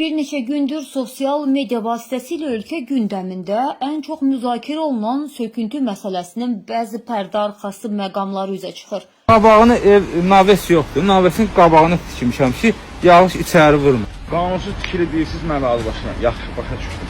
Bir neçə gündür sosial media vasitəsilə ölkə gündəmində ən çox müzakirə olunan söküntü məsələsinin bəzi pərdə arxası məqamları üzə çıxır. Qabağını naves yoxdur. Navesin qabağını tikmişəm ki, yağış içəri vurmur. Qanunsuz tikili deyirsiniz, mən razı başlayam. Yaxşı, başa düşdüm.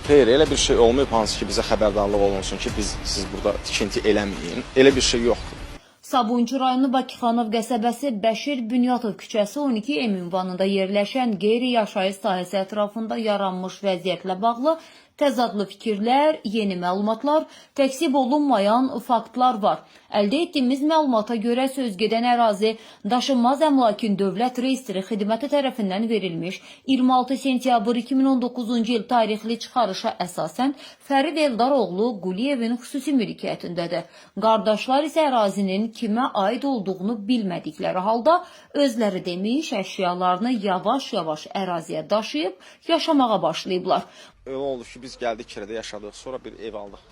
Xeyr, elə bir şey olmayıb, hansı ki bizə xəbərdarlıq olunsun ki, siz burada tikinti eləməyin. Elə bir şey yoxdur. Sabunçu rayonu Bakıxanov qəsəbəsi Bəşir Bünyatov küçəsi 12M ünvanında yerləşən qeyri-yaşayış sahəsi ətrafında yaranmış vəziyyətlə bağlı təzadlı fikirlər, yeni məlumatlar, təksib olunmayan faktlar var. Əldə etdiyimiz məlumata görə sözgedən ərazi daşınmaz əmlakın dövlət reyestri xidməti tərəfindən verilmiş 26 sentyabr 2019-cu il tarixli çıxarışa əsasən Fərid Eldaroğlu Quliyevin xüsusi mülkiyyətindədir. Qardaşlar isə ərazinin kimə aid olduğunu bilmədikləri halda özləri demiş əşyalarını yavaş-yavaş əraziyə daşıyıb yaşamağa başlayıblar. Elə oldu ki, biz gəldik kirədə yaşadıq, sonra bir ev aldıq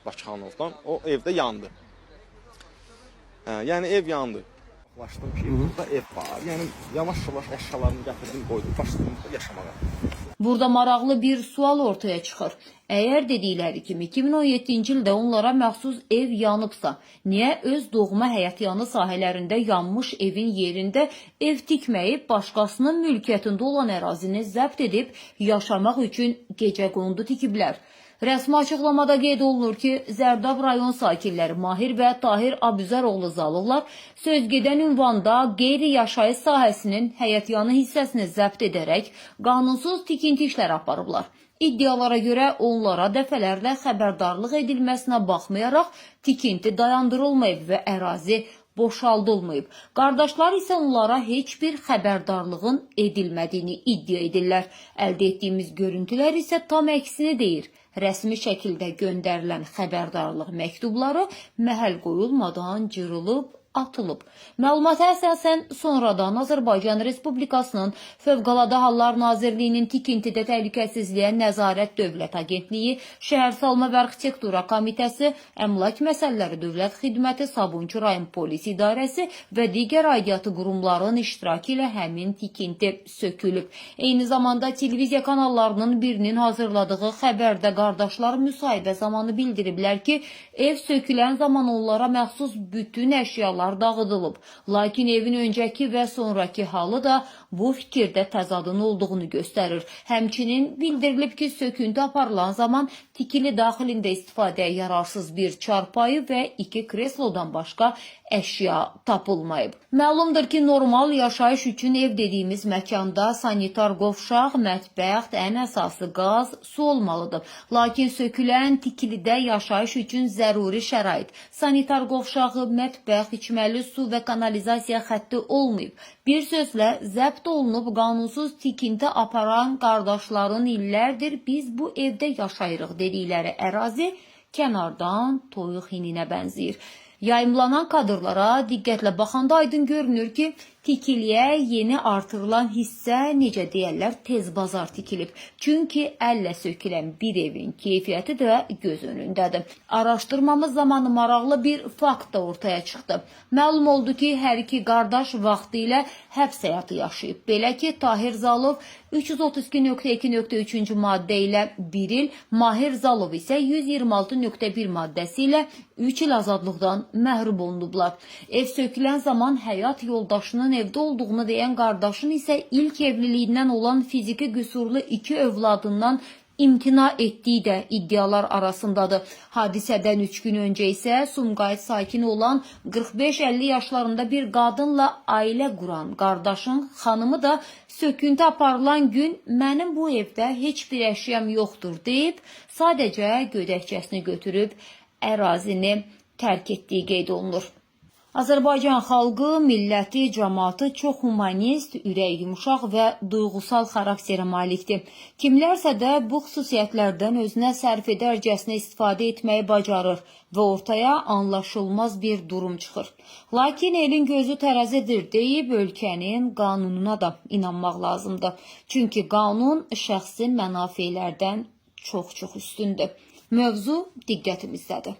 Bakıxanovdan. O evdə yandı. Yəni ev yandı. Başladım ki, burada ev var. Yəni yavaş-yavaş əşyalarını gətirdim, qoydum, başladım yaşamağa. Burada maraqlı bir sual ortaya çıxır. Əgər dedikləri kimi 2017-ci ildə onlara məxsus ev yanıbsa, niyə öz doğma həyətyanı sahələrində yanmış evin yerində ev tikməyib, başqasının mülkiyyətində olan ərazini zəbt edib yaşamaq üçün gecəqondu tikiblər? Rəsmi açıqlamada qeyd olunur ki, Zərdab rayon sakinləri Mahir və Tahir Abüzəroğlu Zalıqlar sözgedən ünvanda qeyri-yaşayış sahəsinin həyətyanı hissəsini zəbt edərək qanunsuz tikinti işləri aparıblar. İddialara görə onlara dəfələrlə xəbərdarlıq edilməsinə baxmayaraq tikinti dayandırılmayıb və ərazi boşaldılmayıb. Qardaşlar isə onlara heç bir xəbərdarlığın edilmədiyini iddia edirlər. Əldə etdiyimiz görüntülər isə tam əksini deyir. Rəsmi şəkildə göndərilən xəbərdarlıq məktubları məhəl qoyulmadan cırılıb, atılıb. Məlumata əsasən sonradan Azərbaycan Respublikasının Fövqəladə Hallar Nazirliyinin Tikintidə Təhlükəsizliyə Nəzarət Dövlət Agentliyi, Şəhərsalma və Arxitektura Komitəsi, Əmlak Məsələləri Dövlət Xidməti, Sabunçu rayon Polis İdarəsi və digər aidiyyatı qurumların iştirakı ilə həmin tikinti sökülüb. Eyni zamanda televiziya kanallarının birinin hazırladığı xəbərdə qardaşlar müsahibə zamanı bildiriblər ki, ev sökülən zaman onlara məxsus bütün əşyalar dağıdılıb. Lakin evin öncəki və sonraki halı da bu fikirdə təzadın olduğunu göstərir. Həmçinin bildirilib ki, söküntü aparılan zaman tikili daxilində istifadəyə yararsız bir çarpayı və 2 kreslodan başqa əşya tapılmayıb. Məlumdur ki, normal yaşayış üçün ev dediyimiz məkanda sanitar qovşaq, mətbəxt, ən əsası qaz, su olmalıdır. Lakin sökülən tikilidə yaşayış üçün zəruri şərait, sanitar qovşağı, mətbəxt, içməli su və kanalizasiya xətti olmayıb. Bir sözlə, zəbt olunub qanunsuz tikinti aparan qardaşların illərdir biz bu evdə yaşayırıq dedikləri ərazi kənardan toyuq hininə bənzəyir. Yayımlanan kadrlara diqqətlə baxanda aydın görünür ki, tikiliyə yeni artırılan hissə necə deyərlər tez bazar tikilib. Çünki əllə sökülən bir evin keyfiyyəti də göz önündədir. Araşdırmamız zamanı maraqlı bir fakt da ortaya çıxdı. Məlum oldu ki, hər iki qardaş vaxtı ilə həbs həyatı yaşayıb. Belə ki, Tahir Zalov 332.2.3-cü maddə ilə 1 il, Mahir Zalov isə 126.1 maddəsi ilə 3 il azadlıqdan məhrum olunublar. Ev sökülən zaman həyat yoldaşının evdə olduğunu deyən qardaşın isə ilk evliliyindən olan fiziki qüsurlu 2 övladından imtina etdiyi də iddialar arasındadır. Hadisədən 3 gün öncə isə Sumqayıt sakini olan 45-50 yaşlarında bir qadınla ailə quran qardaşın xanımı da söküntü aparılan gün mənim bu evdə heç bir əşyam yoxdur deyib, sadəcə gödəkçəsini götürüb ərazini tərk etdiyi qeyd olunur. Azərbaycan xalqı, milləti, cəmaatı çox humanist, ürək yumuşaq və duyğusal xarakterə malikdir. Kimlərsə də bu xüsusiyyətlərdən özünə sərf edərcəsinə istifadə etməyi bacarır və ortaya anlaşılmaz bir durum çıxır. Lakin elin gözü tərəzidir deyib ölkənin qanununa da inanmaq lazımdır. Çünki qanun şəxsi mənafelərdən çox üstündür. Mövzu diqqətimizdədir.